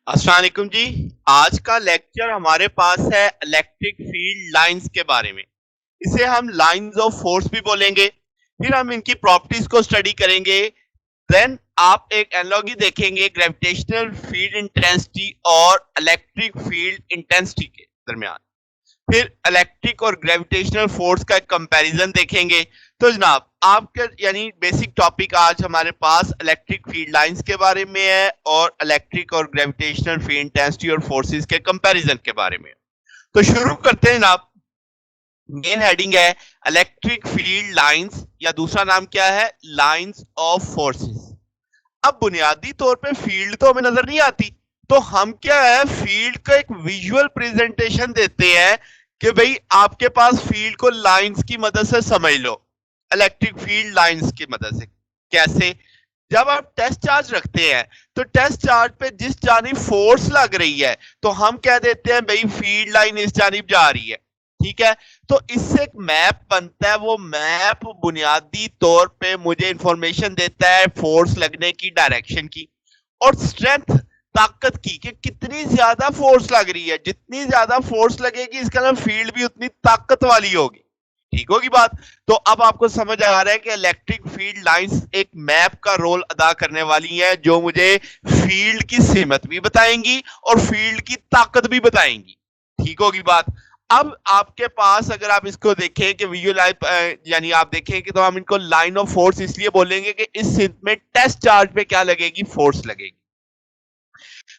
अस्सलाम वालेकुम जी। आज का लेक्चर हमारे पास है इलेक्ट्रिक फील्ड लाइंस के बारे में। इसे हम लाइंस ऑफ फोर्स भी बोलेंगे। फिर हम इनकी प्रॉपर्टीज को स्टडी करेंगे। देन आप एक एनालॉजी देखेंगे ग्रेविटेशनल फील्ड इंटेंसिटी और इलेक्ट्रिक फील्ड इंटेंसिटी के दरमियान। फिर इलेक्ट्रिक और ग्रेविटेशनल फोर्स का एक कंपैरिजन देखेंगे। तो जनाब आपके यानी बेसिक टॉपिक आज हमारे पास इलेक्ट्रिक फील्ड लाइंस के बारे में है और इलेक्ट्रिक और ग्रेविटेशनल फील्ड इंटेंसिटी और फोर्सेस के कंपैरिजन के बारे में। तो शुरू करते हैं जनाब। मेन हेडिंग है इलेक्ट्रिक फील्ड लाइंस या दूसरा नाम क्या है, लाइंस ऑफ फोर्सेस। अब बुनियादी तौर पे फील्ड तो हमें नजर नहीं आती, तो हम क्या है फील्ड का एक विजुअल प्रेजेंटेशन देते हैं कि भाई आपके पास फील्ड को लाइंस की मदद से समझ लो, इलेक्ट्रिक फील्ड लाइंस की मदद से। कैसे? जब आप टेस्ट चार्ज रखते हैं तो टेस्ट चार्ज पे जिस जानिब फोर्स लग रही है तो हम कह देते हैं भाई फील्ड लाइन इस जानिब जा रही है। ठीक है, तो इससे एक मैप बनता है। वो मैप बुनियादी तौर पे मुझे इंफॉर्मेशन देता है फोर्स लगने की डायरेक्शन की और स्ट्रेंथ, ताकत की, कि कितनी ज्यादा फोर्स लग रही है। जितनी ज्यादा फोर्स लगेगी इसका मतलब फील्ड भी उतनी ताकत वाली होगी। ठीक होगी बात? तो अब आपको समझ आ रहा है कि इलेक्ट्रिक फील्ड लाइंस एक मैप का रोल अदा करने वाली है जो मुझे फील्ड की सीमत भी बताएंगी और फील्ड की ताकत भी बताएंगी। ठीक होगी बात? अब आपके पास अगर आप इसको देखें कि विजुअलाइज यानी आप देखें कि तो हम इनको लाइन ऑफ फोर्स इसलिए बोलेंगे कि इस में टेस्ट चार्ज पे क्या लगेगी, फोर्स लगेगी।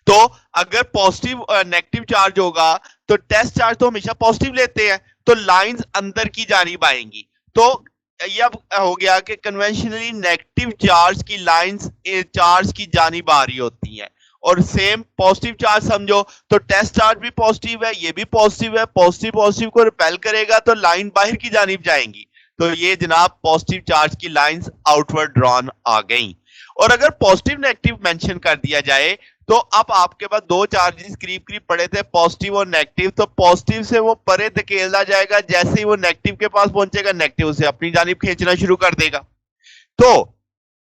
तो अगर पॉजिटिव नेगेटिव चार्ज होगा तो टेस्ट चार्ज तो हमेशा पॉजिटिव लेते हैं, तो लाइंस अंदर की जानिब आएंगी। तो ये अब हो गया कि कन्वेंशनली नेगेटिव चार्ज की लाइंस चार्ज की जानिब आ रही होती हैं और सेम पॉजिटिव चार्ज समझो तो टेस्ट चार्ज भी पॉजिटिव है, ये भी पॉजिटिव है। पॉजिटिव पॉजिटिव को रिपेल करेगा तो लाइन बाहर की जानिब जाएंगी। तो ये जनाब पॉजिटिव चार्ज की लाइंस आउटवर्ड ड्रॉन आ गई। और अगर पॉजिटिव नेगेटिव मेंशन कर दिया जाए तो अब आपके पास दो चार्जेस करीब करीब पड़े थे, पॉजिटिव और नेगेटिव। तो पॉजिटिव से वो परे धकेला जाएगा, जैसे ही वो नेगेटिव के पास पहुंचेगा नेगेटिव से अपनी जानिब खींचना शुरू कर देगा। तो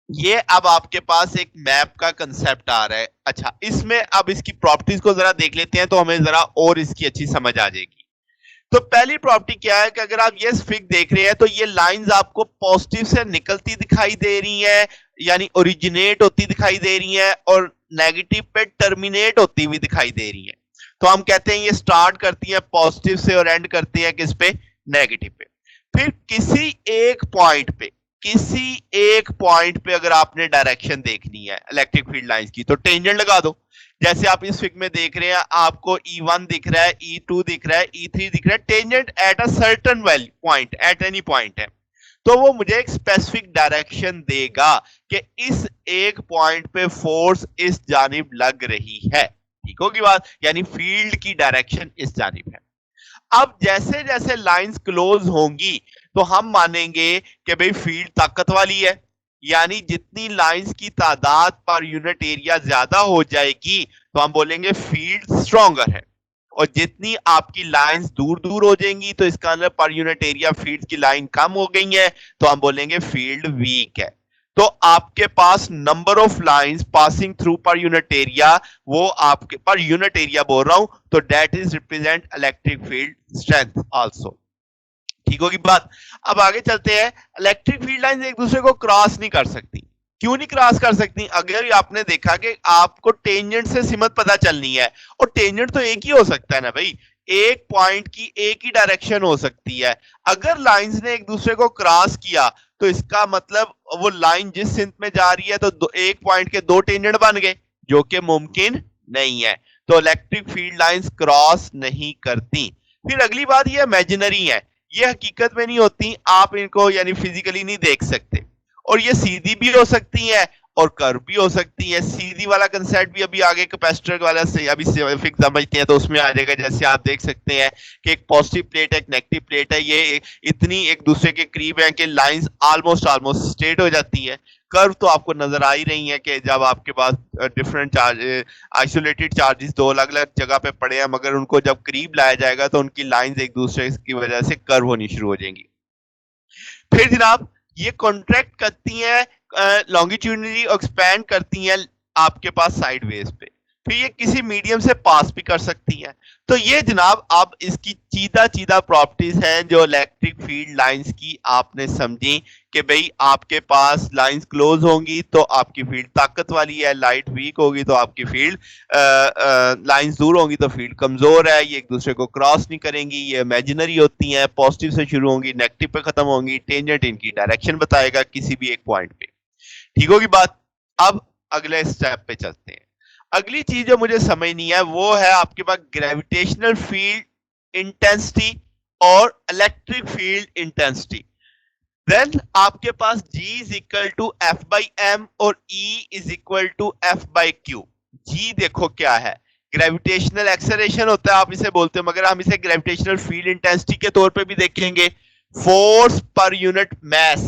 ये अब आपके पास एक मैप का कंसेप्ट आ रहा है। अच्छा, इसमें अब इसकी प्रॉपर्टीज को जरा देख लेते हैं तो हमें जरा और इसकी अच्छी समझ आ जाएगी। तो पहली प्रॉपर्टी क्या है कि अगर आप ये फिग देख रहे हैं तो ये लाइंस आपको पॉजिटिव से निकलती दिखाई दे रही है, यानी ओरिजिनेट होती दिखाई दे रही है, और नेगेटिव पे टर्मिनेट होती हुई दिखाई दे रही है। तो हम कहते हैं ये स्टार्ट करती है पॉजिटिव से और एंड करती है किस पे, नेगेटिव पे। फिर किसी एक पॉइंट पे अगर आपने डायरेक्शन देखनी है इलेक्ट्रिक फील्ड लाइंस की तो टेंजेंट लगा दो। जैसे आप इस फिग में देख रहे हैं, आपको E1 दिख रहा है, E2 दिख रहा है, E3 दिख रहा है। Tangent at a certain value point, at any point है, तो वो मुझे एक स्पेसिफिक डायरेक्शन देगा कि इस एक पॉइंट पे फोर्स इस जानिब लग रही है। ठीक होगी बात? यानी फील्ड की डायरेक्शन इस जानिब है। अब जैसे जैसे लाइंस क्लोज होंगी तो हम मानेंगे कि भाई फील्ड ताकत वाली है, यानी जितनी लाइंस की तादाद पर यूनिट एरिया ज्यादा हो जाएगी तो हम बोलेंगे फील्ड स्ट्रॉन्गर है। और जितनी आपकी लाइंस दूर दूर हो जाएंगी तो इसका मतलब पर यूनिट एरिया फील्ड की लाइन कम हो गई है तो हम बोलेंगे फील्ड वीक है। तो आपके पास number of lines passing through per unit area, वो आपके पर यूनिट एरिया बोल रहा हूं, तो that is represent electric field strength also. ठीक होगी बात? अब आगे चलते हैं। इलेक्ट्रिक फील्ड लाइन एक दूसरे को क्रॉस नहीं कर सकती। क्यों नहीं क्रॉस कर सकती? अगर आपने देखा कि आपको टेंजेंट से सिमत पता चलनी है, और टेंजेंट तो एक ही हो सकता है ना भाई, एक पॉइंट की एक ही डायरेक्शन हो सकती है। अगर लाइंस ने एक दूसरे को क्रॉस किया तो इसका मतलब वो लाइन जिस सिंथ में जा रही है तो एक पॉइंट के दो टेंजेंट बन गए, जो कि मुमकिन नहीं है। तो इलेक्ट्रिक फील्ड लाइंस क्रॉस नहीं करती। फिर अगली बात ये इमेजिनरी है, ये हकीकत में नहीं होती, आप इनको यानी फिजिकली नहीं देख सकते। और ये सीधी भी हो सकती है और कर्व भी हो सकती है। सीधी वाला कंसेप्ट भी अभी आगे कैपेसिटर वाला से अभी फिक्स समझते हैं तो उसमें आ जाएगा। जैसे आप देख सकते हैं कि एक पॉजिटिव प्लेट है, एक नेगेटिव प्लेट है, ये इतनी एक दूसरे के करीब है कि लाइंस ऑलमोस्ट ऑलमोस्ट स्ट्रेट हो जाती है। कर्व तो आपको नजर आ ही रही है कि जब आपके पास डिफरेंट चार्ज, आइसोलेटेड चार्जेस दो अलग अलग जगह पे पड़े हैं, मगर उनको जब करीब लाया जाएगा तो उनकी लाइंस एक दूसरे की वजह से कर्व होनी शुरू हो जाएंगी। फिर जनाब ये कॉन्ट्रैक्ट करती हैं लॉन्गिट्यूडनली, एक्सपैंड करती हैं आपके पास साइडवेज पे। फिर ये किसी मीडियम से पास भी कर सकती हैं। तो ये जनाब आप इसकी चीदा प्रॉपर्टीज हैं जो इलेक्ट्रिक फील्ड लाइंस की आपने समझी कि भाई आपके पास लाइंस क्लोज होंगी तो आपकी फील्ड ताकत वाली है, लाइट वीक होगी तो आपकी फील्ड लाइंस दूर होंगी तो फील्ड कमजोर है, ये एक दूसरे को क्रॉस नहीं करेंगी, ये इमेजिनरी होती हैं, पॉजिटिव से शुरू होंगी नेगेटिव पे खत्म होंगी, टेंजेंट इनकी डायरेक्शन बताएगा किसी भी एक पॉइंट पे। ठीक होगी बात। अब अगले स्टेप पे चलते हैं। अगली चीज जो मुझे समझ नहीं है वो है आपके पास ग्रेविटेशनल फील्ड इंटेंसिटी और इलेक्ट्रिक फील्ड इंटेंसिटी। देन आपके पास G is equal to F by M और E is equal to F by Q. G देखो क्या है, ग्रेविटेशनल एक्सेलरेशन होता है आप इसे बोलते हो, मगर हम इसे ग्रेविटेशनल फील्ड इंटेंसिटी के तौर पे भी देखेंगे, फोर्स पर यूनिट मैस।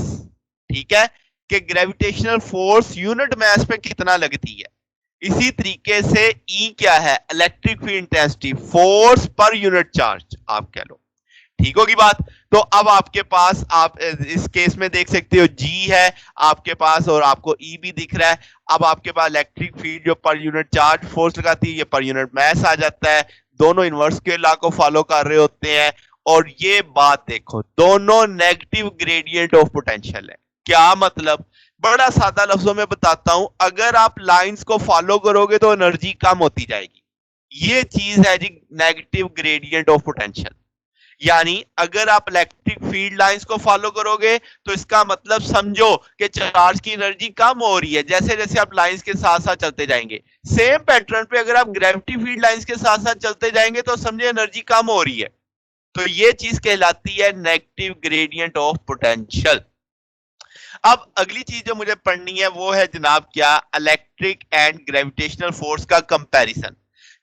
ठीक है कि ग्रेविटेशनल फोर्स यूनिट मैस पे कितना लगती है। इसी तरीके से E क्या है, electric field intensity, force per unit charge आप कह लो। ठीक होगी बात। तो अब आपके पास आप इस केस में देख सकते हो G है आपके पास और आपको E भी दिख रहा है। अब आपके पास इलेक्ट्रिक फील्ड जो पर यूनिट चार्ज फोर्स लगाती है ये पर यूनिट मैस आ जाता है। दोनों इनवर्स के लॉ को फॉलो कर रहे होते हैं और ये बात देखो दोनों नेगेटिव ग्रेडियंट ऑफ पोटेंशियल है। क्या मतलब, बड़ा सादा लफ्जों में बताता हूं, अगर आप लाइंस को फॉलो करोगे तो एनर्जी कम होती जाएगी। ये चीज है जी नेगेटिव ग्रेडियंट ऑफ पोटेंशियल। यानी अगर आप इलेक्ट्रिक फील्ड लाइंस को फॉलो करोगे तो इसका मतलब समझो कि चार्ज की एनर्जी कम हो रही है जैसे जैसे आप लाइंस के साथ साथ चलते जाएंगे। सेम पैटर्न पे अगर आप ग्रेविटी फील्ड लाइंस के साथ साथ चलते जाएंगे तो समझे एनर्जी कम हो रही है। तो ये चीज कहलाती है नेगेटिव ग्रेडियंट ऑफ पोटेंशियल। अब अगली चीज जो मुझे पढ़नी है वो है जनाब क्या, इलेक्ट्रिक एंड ग्रेविटेशनल फोर्स का कंपैरिजन।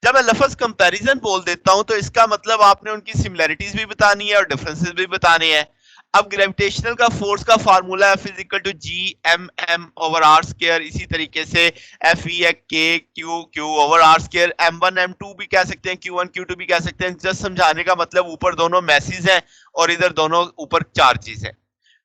जब मैं लफ्ज कंपैरिजन बोल देता हूं तो इसका मतलब आपने उनकी सिमिलरिटीज भी बतानी है और डिफरेंसेस भी बताने हैं। अब ग्रेविटेशनल का फोर्स का फार्मूला है physical to G M M over R square, इसी तरीके से एफ ई है K Q Q over R square, M1 M2 भी कह सकते हैं, Q1 Q2 भी कह सकते हैं। जस्ट समझाने का मतलब ऊपर दोनों मैसेज हैं और इधर दोनों ऊपर चार्जेस हैं।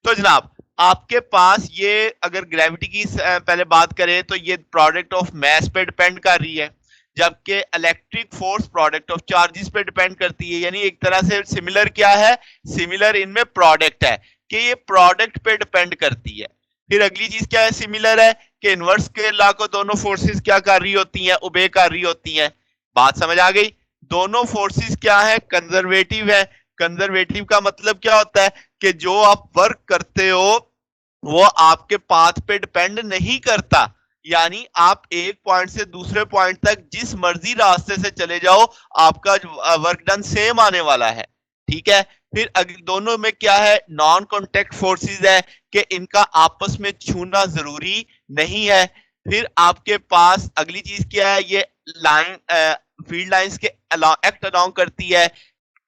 तो जनाब आपके पास ये अगर ग्रेविटी की पहले बात करें तो ये प्रोडक्ट ऑफ मैस पे डिपेंड कर रही है, जबकि electric force product of charges पे डिपेंड करती है। यानी एक तरह से सिमिलर क्या है, सिमिलर इनमें प्रोडक्ट है कि ये प्रोडक्ट पे डिपेंड करती है। फिर अगली चीज क्या है, सिमिलर है कि इनवर्स के लॉ को दोनों फोर्सेस क्या कर रही होती हैं, ओबे कर रही होती हैं। बात समझ आ गई। दोनों फोर्सेस क्या है, कंजर्वेटिव है। कंजर्वेटिव का मतलब क्या होता है कि जो आप वर्क करते हो वो आपके पाथ पे डिपेंड नहीं करता। यानी आप एक पॉइंट से दूसरे पॉइंट तक जिस मर्जी रास्ते से चले जाओ आपका वर्क डन सेम आने वाला है। ठीक है। फिर दोनों में क्या है, नॉन कॉन्टेक्ट फोर्सेस है कि इनका आपस में छूना जरूरी नहीं है। फिर आपके पास अगली चीज क्या है, ये लाइन फील्ड लाइंस के एक्ट अलोंग करती है।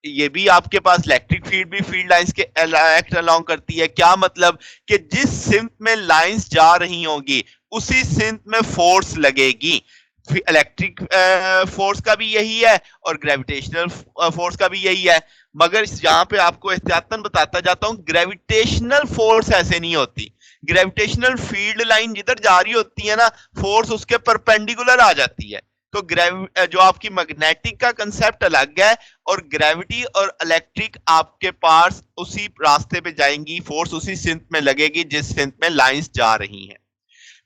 ये भी आपके पास इलेक्ट्रिक फील्ड भी फील्ड लाइंस के एक्ट अलोंग करती है। क्या मतलब कि जिस सिंक में लाइंस जा रही होंगी उसी सिंक में फोर्स लगेगी। इलेक्ट्रिक फोर्स का भी यही है और ग्रेविटेशनल फोर्स का भी यही है। मगर यहां पे आपको एहतियातन बताता जाता हूं, ग्रेविटेशनल फोर्स ऐसे नहीं होती। ग्रेविटेशनल फील्ड लाइन जिधर जा रही होती है ना, फोर्स उसके परपेंडिकुलर आ जाती है। तो जो आपकी मैग्नेटिक का कंसेप्ट अलग है और ग्रेविटी और इलेक्ट्रिक आपके पास उसी रास्ते पे जाएंगी, फोर्स उसी सिंक में लगेगी जिस सिंक में लाइंस जा रही हैं।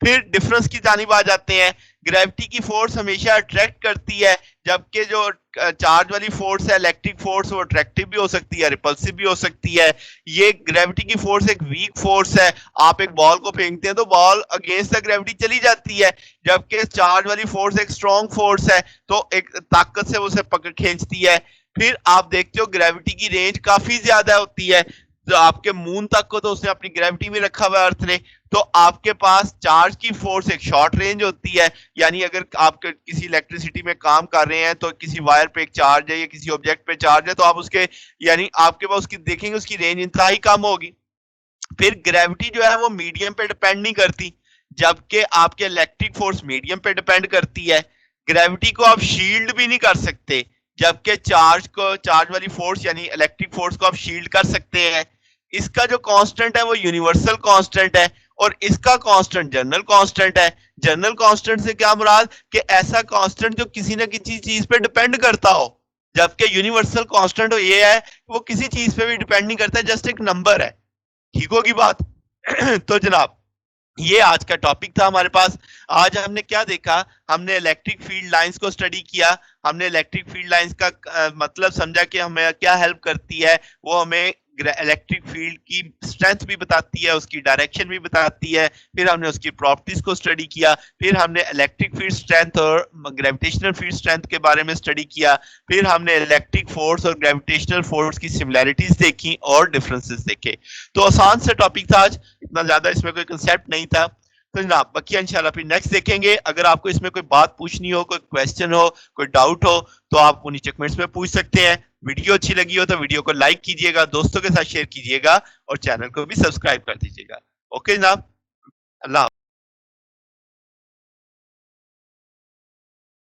फिर डिफरेंस की जानिब आ जाते हैं। ग्रेविटी की फोर्स हमेशा अट्रैक्ट करती है, जबकि जो चार्ज वाली फोर्स है इलेक्ट्रिक फोर्स वो अट्रैक्टिव भी हो सकती है, रिपल्सिव भी हो सकती है। ये ग्रेविटी की फोर्स एक वीक फोर्स है। आप एक बॉल को फेंकते हैं तो बॉल अगेंस्ट द ग्रेविटी चली जाती है, जबकि चार्ज वाली फोर्स एक स्ट्रॉन्ग फोर्स है तो एक ताकत से उसे पकड़ खींचती है। फिर आप देखते हो ग्रेविटी की रेंज काफी ज्यादा होती है, तो आपके मून तक को तो उसने अपनी ग्रेविटी में रखा हुआ है अर्थ ने। तो आपके पास चार्ज की फोर्स एक शॉर्ट रेंज होती है। यानी अगर आप किसी इलेक्ट्रिसिटी में काम कर रहे हैं तो किसी वायर पे एक चार्ज है या किसी ऑब्जेक्ट पे चार्ज है तो आप उसके यानी आपके पास उसकी देखेंगे उसकी रेंज इंतहाई कम होगी। फिर ग्रेविटी जो है वो मीडियम पे डिपेंड नहीं करती, जबकि आपके इलेक्ट्रिक फोर्स मीडियम पे डिपेंड करती है। ग्रेविटी को आप शील्ड भी नहीं कर सकते, जबकि चार्ज वाली फोर्स यानी इलेक्ट्रिक फोर्स को आप शील्ड कर सकते हैं। इसका जो कांस्टेंट है वो यूनिवर्सल कांस्टेंट है और इसका कांस्टेंट जनरल कांस्टेंट है। जनरल कांस्टेंट से क्या मुराद कि ऐसा कांस्टेंट जो किसी ना किसी चीज पे डिपेंड करता हो, जबकि यूनिवर्सल कांस्टेंट ये है कि वो किसी चीज पे भी डिपेंड नहीं करता, जस्ट एक नंबर है। ठीक होगी बात। तो जनाब ये आज का टॉपिक था हमारे पास। आज हमने क्या देखा, हमने इलेक्ट्रिक फील्ड लाइंस को स्टडी किया। हमने इलेक्ट्रिक फील्ड लाइंस का मतलब समझा कि हमें क्या हेल्प करती है। वो हमें इलेक्ट्रिक फील्ड की स्ट्रेंथ भी बताती है, उसकी डायरेक्शन भी बताती है। फिर हमने उसकी प्रॉपर्टीज को स्टडी किया। फिर हमने इलेक्ट्रिक फील्ड स्ट्रेंथ और ग्रेविटेशनल फील्ड स्ट्रेंथ के बारे में स्टडी किया। फिर हमने इलेक्ट्रिक फोर्स और ग्रेविटेशनल फोर्स की सिमिलैरिटीज देखी और डिफरेंसेस देखे। तो आसान सा टॉपिक था आज, इतना ज्यादा इसमें कोई कंसेप्ट नहीं था। तो जनाब बकिया इंशाल्लाह फिर नेक्स्ट देखेंगे। अगर आपको इसमें कोई बात पूछनी हो, कोई क्वेश्चन हो, कोई डाउट हो, तो आप वो नीचे कमेंट्स में पूछ सकते हैं। वीडियो अच्छी लगी हो तो वीडियो को लाइक कीजिएगा, दोस्तों के साथ शेयर कीजिएगा और चैनल को भी सब्सक्राइब कर दीजिएगा। ओके जनाब, अल्लाह।